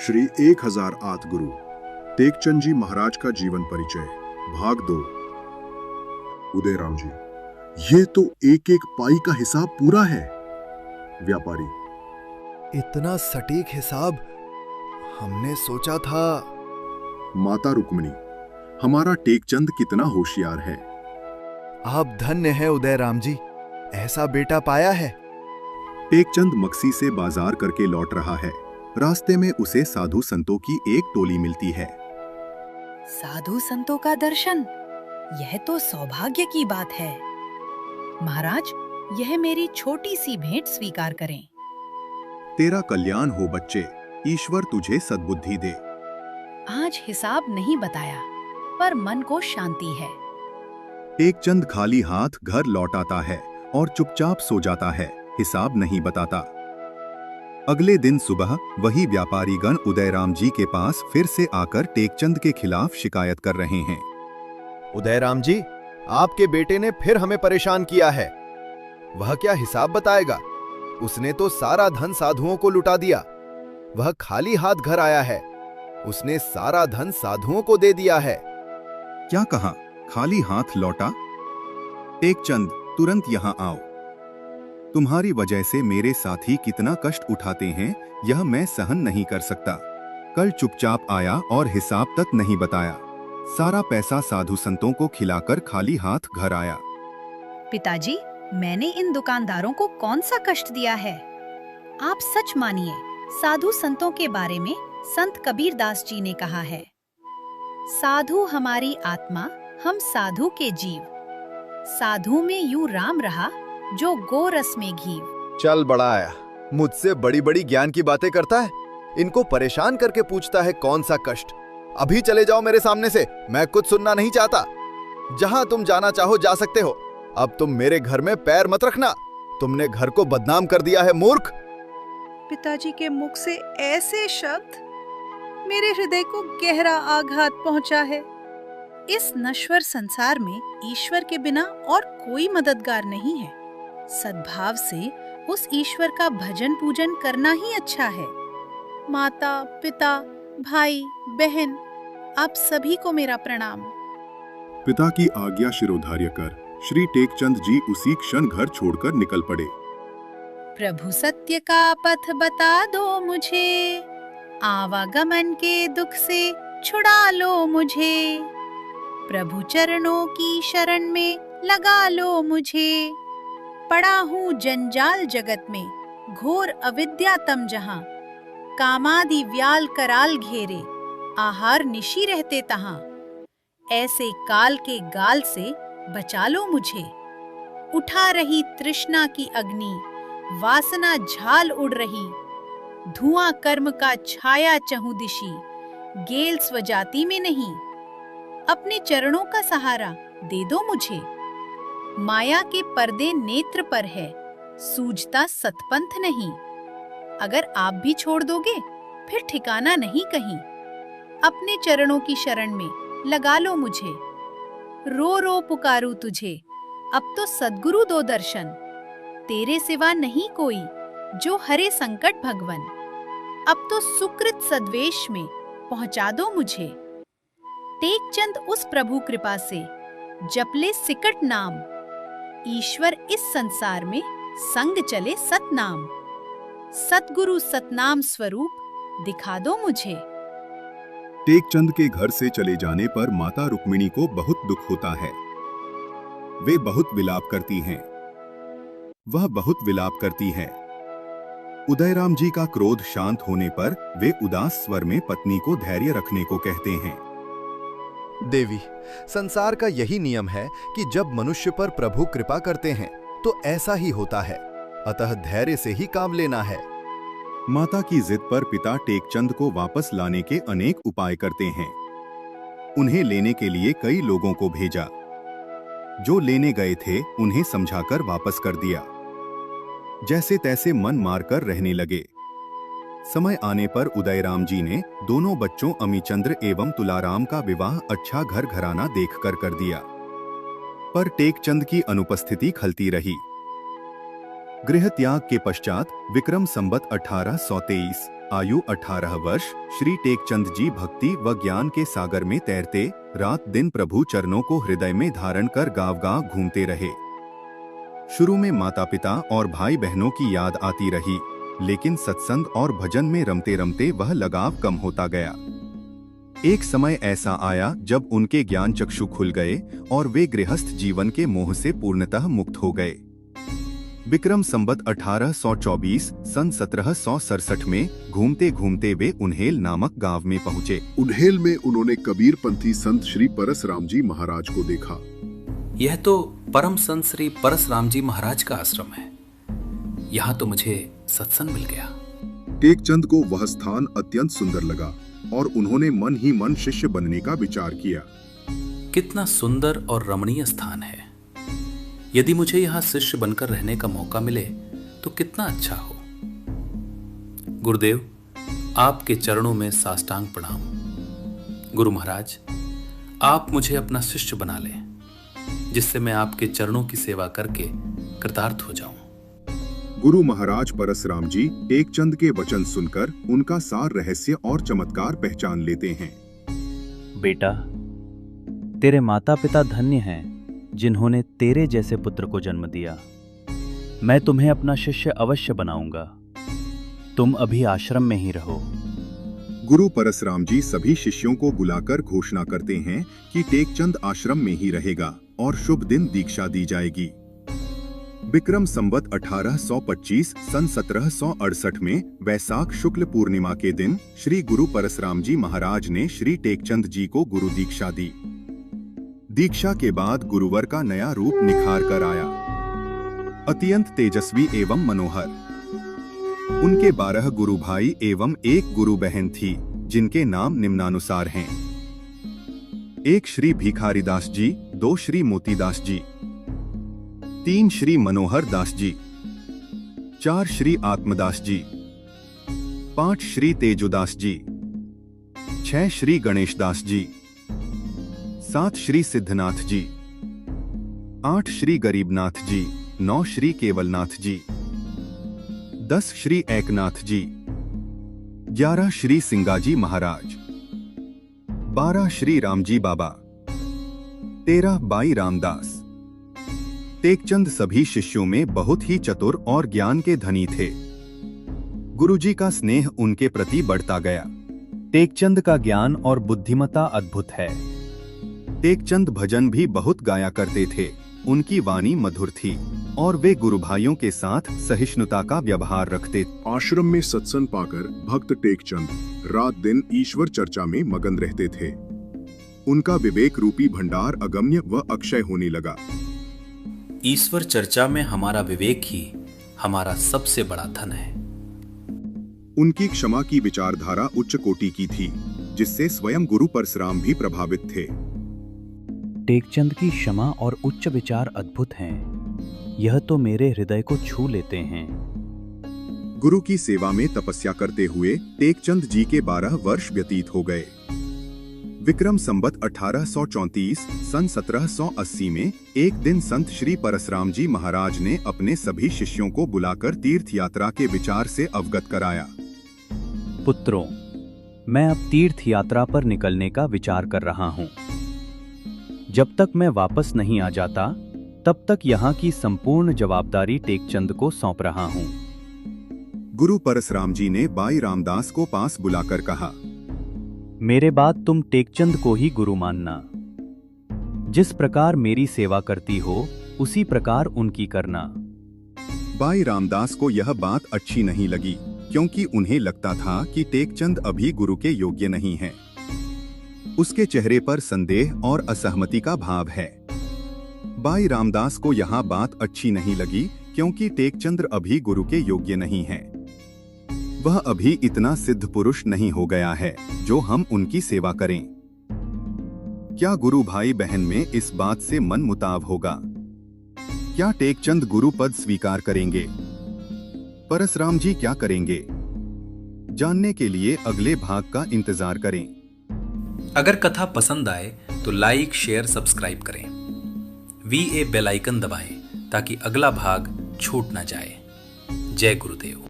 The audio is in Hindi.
श्री 1008 गुरु टेकचंद जी महाराज का जीवन परिचय भाग 2। उदयराम जी, ये तो एक एक पाई का हिसाब पूरा है। व्यापारी, इतना सटीक हिसाब हमने सोचा था। माता रुक्मिणी, हमारा टेकचंद कितना होशियार है। आप धन्य हैं उदयराम जी, ऐसा बेटा पाया है। टेकचंद मक्सी से बाजार करके लौट रहा है। रास्ते में उसे साधु संतों की एक टोली मिलती है। साधु संतों का दर्शन, यह तो सौभाग्य की बात है। महाराज, यह मेरी छोटी सी भेंट स्वीकार करें। तेरा कल्याण हो बच्चे, ईश्वर तुझे सद्बुद्धि दे। आज हिसाब नहीं बताया, पर मन को शांति है। टेकचंद खाली हाथ घर लौट आता है और चुपचाप सो जाता है, हिसाब नहीं बताता। अगले दिन सुबह वही व्यापारीगण उदयराम जी के पास फिर से आकर टेकचंद के खिलाफ शिकायत कर रहे हैं। उदयराम जी, आपके बेटे ने फिर हमें परेशान किया है। वह क्या हिसाब बताएगा? उसने तो सारा धन साधुओं को लुटा दिया। वह खाली हाथ घर आया है। उसने सारा धन साधुओं को दे दिया है। क्या कहा? खाली हाथ लौटा? टेकचंद, तुरंत यहाँ आओ। तुम्हारी वजह से मेरे साथी कितना कष्ट उठाते हैं, यह मैं सहन नहीं कर सकता। कल चुपचाप आया और हिसाब तक नहीं बताया। सारा पैसा साधु संतों को खिलाकर खाली हाथ घर आया। पिताजी, मैंने इन दुकानदारों को कौन सा कष्ट दिया है? आप सच मानिए, साधु संतों के बारे में संत कबीर दास जी ने कहा है, साधु हमारी आत्मा, हम साधु के जीव। साधु में यूं राम रहा, जो गोरस में घीव। चल बड़ा आया, मुझसे बड़ी बड़ी ज्ञान की बातें करता है। इनको परेशान करके पूछता है कौन सा कष्ट। अभी चले जाओ मेरे सामने से, मैं कुछ सुनना नहीं चाहता। जहां तुम जाना चाहो जा सकते हो। अब तुम मेरे घर में पैर मत रखना। तुमने घर को बदनाम कर दिया है, मूर्ख। पिताजी के मुख से ऐसे शब्द मेरे हृदय को गहरा आघात पहुंचा है। इस नश्वर संसार में ईश्वर के बिना और कोई मददगार नहीं है। सद्भाव से उस ईश्वर का भजन पूजन करना ही अच्छा है। माता, पिता, भाई, बहन, आप सभी को मेरा प्रणाम। पिता की आज्ञा शिरोधार्य कर श्री टेकचंद जी उसी क्षण घर छोड़कर निकल पड़े। प्रभु सत्य का पथ बता दो मुझे, आवागमन के दुख से छुड़ा लो मुझे। प्रभु चरणों की शरण में लगा लो मुझे। पड़ा हूँ जंजाल जगत में, घोर अविद्या तम जहां। कामादि व्याल कराल घेरे, आहार निशी रहते तहां। ऐसे काल के गाल से बचा लो मुझे। उठा रही तृष्णा की अग्नि, वासना झाल उड़ रही। धुआं कर्म का छाया चहुदिशी, गेल स्वजाति में नहीं। अपने चरणों का सहारा दे दो मुझे। माया के पर्दे नेत्र पर है, सूझता सतपंथ नहीं। अगर आप भी छोड़ दोगे, फिर ठिकाना नहीं कहीं। अपने चरणों की शरण में लगा लो मुझे। रो रो पुकारूं तुझे, अब तो सद्गुरु दो दर्शन। तेरे सिवा नहीं कोई, जो हरे संकट भगवन। अब तो सुकृत सद्वेश में पहुंचा दो मुझे। टेकचंद उस प्रभु कृपा से जपले सिकट नाम। ईश्वर इस संसार में संग चले सतनाम। सतगुरु सतनाम स्वरूप दिखा दो मुझे। टेकचंद के घर से चले जाने पर माता रुक्मिणी को बहुत दुख होता है। वे बहुत विलाप करती हैं। वह बहुत विलाप करती है। उदयराम जी का क्रोध शांत होने पर वे उदास स्वर में पत्नी को धैर्य रखने को कहते हैं। देवी, संसार का यही नियम है कि जब मनुष्य पर प्रभु कृपा करते हैं तो ऐसा ही होता है। अतः धैर्य से ही काम लेना है। माता की जिद पर पिता टेकचंद को वापस लाने के अनेक उपाय करते हैं। उन्हें लेने के लिए कई लोगों को भेजा। जो लेने गए थे उन्हें समझाकर वापस कर दिया। जैसे तैसे मन मारकर रहने लगे। समय आने पर उदयराम जी ने दोनों बच्चों अमीचंद्र एवं तुलाराम का विवाह अच्छा घर घराना देखकर कर दिया। पर टेकचंद की अनुपस्थिति खलती रही। गृह त्याग के पश्चात विक्रम संवत 1823 आयु 18 वर्ष, श्री टेकचंद जी भक्ति व ज्ञान के सागर में तैरते, रात दिन प्रभु चरणों को हृदय में धारण कर गांव-गांव घूमते रहे। शुरू में माता पिता और भाई बहनों की याद आती रही, लेकिन सत्संग और भजन में रमते रमते वह लगाव कम होता गया। एक समय ऐसा आया जब उनके ज्ञान चक्षु खुल गए और वे गृहस्थ जीवन के मोह से पूर्णतः मुक्त हो गए। विक्रम संवत 1824 सन 1767 में घूमते घूमते वे उन्हेल नामक गांव में पहुंचे। उन्हेल में उन्होंने कबीरपंथी संत श्री परसराम जी महाराज को देखा। यह तो परम संत श्री परसराम जी महाराज का आश्रम है। यहाँ तो मुझे सत्संग मिल गया। टेकचंद को वह स्थान अत्यंत सुंदर लगा और उन्होंने मन ही मन शिष्य बनने का विचार किया। कितना सुंदर और रमणीय स्थान है। यदि मुझे यहाँ शिष्य बनकर रहने का मौका मिले तो कितना अच्छा हो। गुरुदेव, आपके चरणों में साष्टांग प्रणाम। गुरु महाराज, आप मुझे अपना शिष्य बना लें, जिससे मैं आपके चरणों की सेवा करके कृतार्थ हो जाऊं। गुरु महाराज परसराम जी टेकचंद के वचन सुनकर उनका सार रहस्य और चमत्कार पहचान लेते हैं। बेटा, तेरे माता पिता धन्य हैं जिन्होंने तेरे जैसे पुत्र को जन्म दिया। मैं तुम्हें अपना शिष्य अवश्य बनाऊंगा। तुम अभी आश्रम में ही रहो। गुरु परसराम जी सभी शिष्यों को बुलाकर घोषणा करते हैं कि टेकचंद आश्रम में ही रहेगा और शुभ दिन दीक्षा दी जाएगी। विक्रम संवत 1825 सन 1768 में वैशाख शुक्ल पूर्णिमा के दिन श्री गुरु परसराम जी महाराज ने श्री टेकचंद जी को गुरु दीक्षा दी। दीक्षा के बाद गुरुवर का नया रूप निखार कर आया, अत्यंत तेजस्वी एवं मनोहर। उनके 12 गुरु भाई एवं 1 गुरु बहन थी, जिनके नाम निम्नानुसार हैं। 1 श्री भिखारीदास जी, 2 श्री मोतीदास जी, 3 श्री मनोहर दास जी, 4 श्री आत्मदास जी, 5 श्री तेजुदास जी, 6 श्री गणेश दास जी, 7 श्री सिद्धनाथ जी, 8 श्री गरीबनाथ जी, 9 श्री केवलनाथ जी, 10 श्री एकनाथ जी, 11 श्री सिंगाजी महाराज, 12 श्री रामजी बाबा, 13 बाई रामदास। टेकचंद सभी शिष्यों में बहुत ही चतुर और ज्ञान के धनी थे। गुरुजी का स्नेह उनके प्रति बढ़ता गया। टेकचंद का ज्ञान और बुद्धिमत्ता अद्भुत है। टेकचंद भजन भी बहुत गाया करते थे। उनकी वाणी मधुर थी और वे गुरु भाइयों के साथ सहिष्णुता का व्यवहार रखते। आश्रम में सत्संग पाकर भक्त टेकचंद रात दिन ईश्वर चर्चा में मगन रहते थे। उनका विवेक रूपी भंडार अगम्य व अक्षय होने लगा। ईश्वर चर्चा में हमारा विवेक ही हमारा सबसे बड़ा धन है। उनकी क्षमा की विचारधारा उच्च कोटि की थी, जिससे स्वयं गुरु परसराम भी प्रभावित थे। टेकचंद की क्षमा और उच्च विचार अद्भुत हैं। यह तो मेरे हृदय को छू लेते हैं। गुरु की सेवा में तपस्या करते हुए टेकचंद जी के 12 वर्ष व्यतीत हो गए। विक्रम संवत 1834 सन 1780 में एक दिन संत श्री परसराम जी महाराज ने अपने सभी शिष्यों को बुलाकर तीर्थ यात्रा के विचार से अवगत कराया। पुत्रों, मैं अब तीर्थ यात्रा पर निकलने का विचार कर रहा हूं। जब तक मैं वापस नहीं आ जाता, तब तक यहाँ की संपूर्ण जवाबदारी टेकचंद को सौंप रहा हूं। गुरु परसराम जी ने बाई रामदास को पास बुलाकर कहा, मेरे बाद तुम टेकचंद को ही गुरु मानना। जिस प्रकार मेरी सेवा करती हो, उसी प्रकार उनकी करना। बाई रामदास को यह बात अच्छी नहीं लगी, क्योंकि उन्हें लगता था कि टेकचंद अभी गुरु के योग्य नहीं है। उसके चेहरे पर संदेह और असहमति का भाव है। बाई रामदास को यह बात अच्छी नहीं लगी, क्योंकि टेकचंद अभी गुरु के योग्य नहीं है। वह अभी इतना सिद्ध पुरुष नहीं हो गया है जो हम उनकी सेवा करें। क्या गुरु भाई बहन में इस बात से मन मुताव होगा? क्या टेकचंद गुरु पद स्वीकार करेंगे? परसराम जी क्या करेंगे? जानने के लिए अगले भाग का इंतजार करें। अगर कथा पसंद आए तो लाइक, शेयर, सब्सक्राइब करें। VA बेल आइकन दबाएं ताकि अगला भाग छूट ना जाए। जय गुरुदेव।